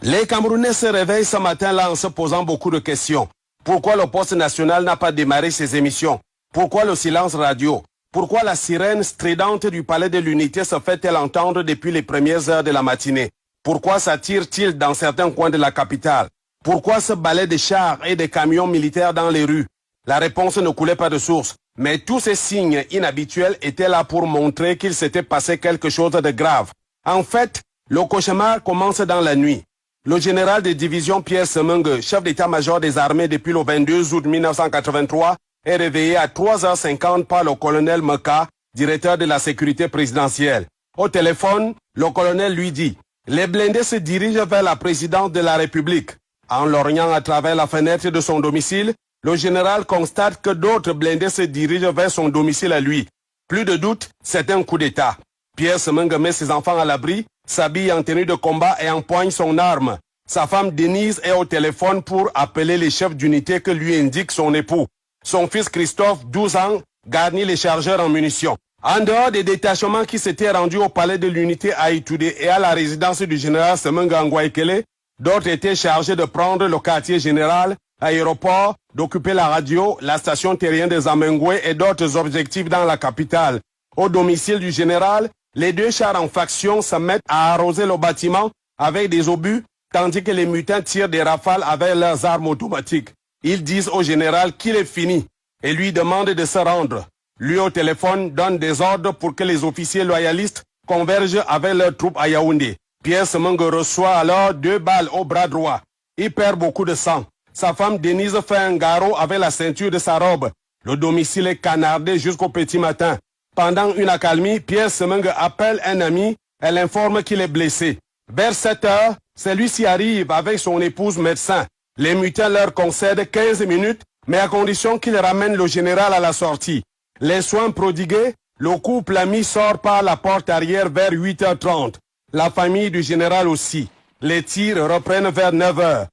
Les Camerounais se réveillent ce matin-là en se posant beaucoup de questions. Pourquoi le poste national n'a pas démarré ses émissions? Pourquoi le silence radio? Pourquoi la sirène stridente du palais de l'unité se fait-elle entendre depuis les premières heures de la matinée? Pourquoi s'attire-t-il dans certains coins de la capitale? Pourquoi ce balai de chars et de camions militaires dans les rues? La réponse ne coulait pas de source. Mais tous ces signes inhabituels étaient là pour montrer qu'il s'était passé quelque chose de grave. En fait, le cauchemar commence dans la nuit. Le général de division Pierre Semenge, chef d'état-major des armées depuis le 22 août 1983, est réveillé à 3h50 par le colonel Meka, directeur de la sécurité présidentielle. Au téléphone, le colonel lui dit « Les blindés se dirigent vers la présidence de la République ». En lorgnant à travers la fenêtre de son domicile, le général constate que d'autres blindés se dirigent vers son domicile à lui. Plus de doute, c'est un coup d'État. Pierre Semenge met ses enfants à l'abri, s'habille en tenue de combat et empoigne son arme. Sa femme Denise est au téléphone pour appeler les chefs d'unité que lui indique son époux. Son fils Christophe, 12 ans, garnit les chargeurs en munitions. En dehors des détachements qui s'étaient rendus au palais de l'unité à Itoudé et à la résidence du général Semenge en Guaykele, d'autres étaient chargés de prendre le quartier général, l'aéroport, d'occuper la radio, la station terrienne des Amengoué et d'autres objectifs dans la capitale. Au domicile du général, les deux chars en faction se mettent à arroser le bâtiment avec des obus, tandis que les mutins tirent des rafales avec leurs armes automatiques. Ils disent au général qu'il est fini et lui demandent de se rendre. Lui au téléphone donne des ordres pour que les officiers loyalistes convergent avec leurs troupes à Yaoundé. Pierre Semenge reçoit alors 2 balles au bras droit. Il perd beaucoup de sang. Sa femme Denise fait un garrot avec la ceinture de sa robe. Le domicile est canardé jusqu'au petit matin. Pendant une accalmie, Pierre Semenge appelle un ami et l'informe qu'il est blessé. Vers 7 heures, celui-ci arrive avec son épouse médecin. Les mutins leur concèdent 15 minutes, mais à condition qu'ils ramènent le général à la sortie. Les soins prodigués, le couple ami sort par la porte arrière vers 8h30. La famille du général aussi. Les tirs reprennent vers 9h.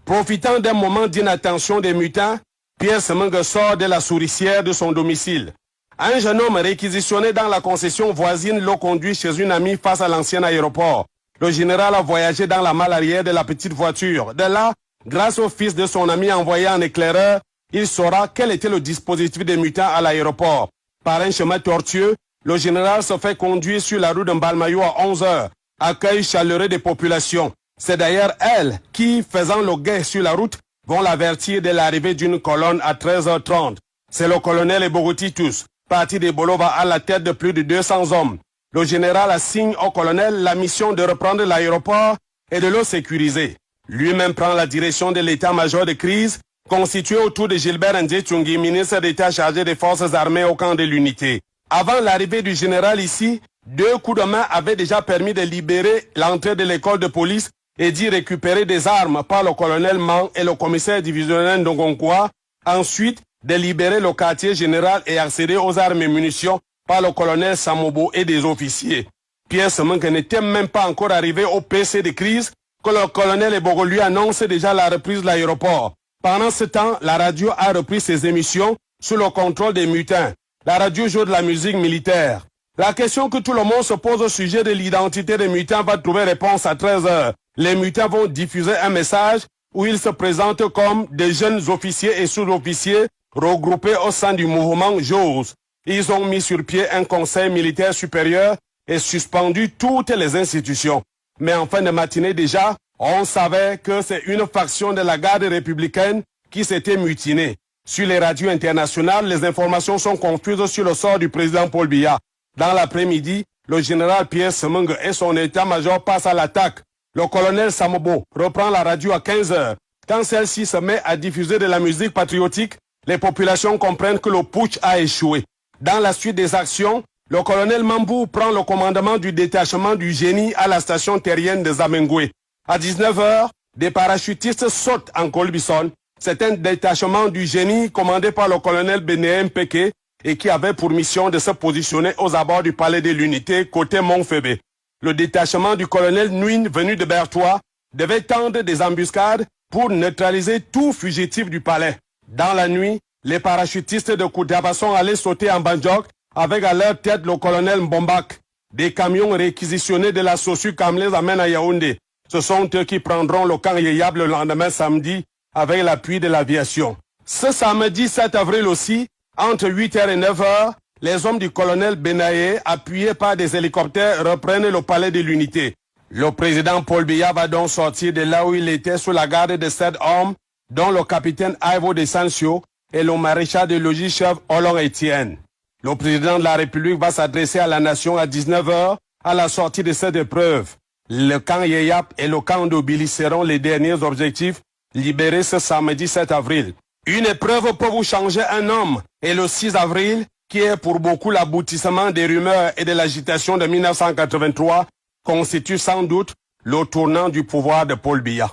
Profitant d'un moment d'inattention des mutins, Pierre Semenge sort de la souricière de son domicile. Un jeune homme réquisitionné dans la concession voisine le conduit chez une amie face à l'ancien aéroport. Le général a voyagé dans la malle arrière de la petite voiture. De là, grâce au fils de son ami envoyé en éclaireur, il saura quel était le dispositif des mutins à l'aéroport. Par un chemin tortueux, le général se fait conduire sur la rue de Mbalmayou à 11h. Accueil chaleureux des populations. C'est d'ailleurs elles qui, faisant le guet sur la route, vont l'avertir de l'arrivée d'une colonne à 13h30. C'est le colonel Eborotitus, parti de Bolova à la tête de plus de 200 hommes. Le général assigne au colonel la mission de reprendre l'aéroport et de le sécuriser. Lui-même prend la direction de l'état-major de crise, constitué autour de Gilbert Ndjetchungi, ministre d'État chargé des forces armées au camp de l'unité. Avant l'arrivée du général ici, 2 coups de main avaient déjà permis de libérer l'entrée de l'école de police et d'y récupérer des armes par le colonel Man et le commissaire divisionnaire Ndongonkwa. Ensuite, de libérer le quartier général et accéder aux armes et munitions par le colonel Samobo et des officiers. Pierre Semenge n'était même pas encore arrivé au PC de crise que le colonel Ebogo lui annonce déjà la reprise de l'aéroport. Pendant ce temps, la radio a repris ses émissions sous le contrôle des mutins. La radio joue de la musique militaire. La question que tout le monde se pose au sujet de l'identité des mutins va trouver réponse à 13h. Les mutins vont diffuser un message où ils se présentent comme des jeunes officiers et sous-officiers regroupés au sein du mouvement JOS. Ils ont mis sur pied un conseil militaire supérieur et suspendu toutes les institutions. Mais en fin de matinée déjà, on savait que c'est une faction de la garde républicaine qui s'était mutinée. Sur les radios internationales, les informations sont confuses sur le sort du président Paul Biya. Dans l'après-midi, le général Pierre Semenge et son état-major passent à l'attaque. Le colonel Samobo reprend la radio à 15h. Quand celle-ci se met à diffuser de la musique patriotique, les populations comprennent que le putsch a échoué. Dans la suite des actions, le colonel Mambou prend le commandement du détachement du génie à la station terrienne de Zamengoué. À 19h, des parachutistes sautent en Colbison. C'est un détachement du génie commandé par le colonel Benéem Peke et qui avait pour mission de se positionner aux abords du palais de l'unité côté Montfébé. Le détachement du colonel Nguyen venu de Bertois devait tendre des embuscades pour neutraliser tout fugitif du palais. Dans la nuit, les parachutistes de Koutaba sont allés sauter en Banjok avec à leur tête le colonel Mbombak. Des camions réquisitionnés de la SOSU Kam les amènent à Yaoundé. Ce sont eux qui prendront le camp Yeyab le lendemain samedi avec l'appui de l'aviation. Ce samedi 7 avril aussi, entre 8h et 9h, les hommes du colonel Benaye, appuyés par des hélicoptères, reprennent le palais de l'unité. Le président Paul Biya va donc sortir de là où il était sous la garde de 7 hommes, dont le capitaine Ivo de Sancio et le maréchal de logis-chef Olong Etienne. Le président de la République va s'adresser à la nation à 19h à la sortie de cette épreuve. Le camp Yeyap et le camp d'Obili seront les derniers objectifs libérés ce samedi 7 avril. Une épreuve peut vous changer un homme et le 6 avril, qui est pour beaucoup l'aboutissement des rumeurs et de l'agitation de 1983, constitue sans doute le tournant du pouvoir de Paul Biya.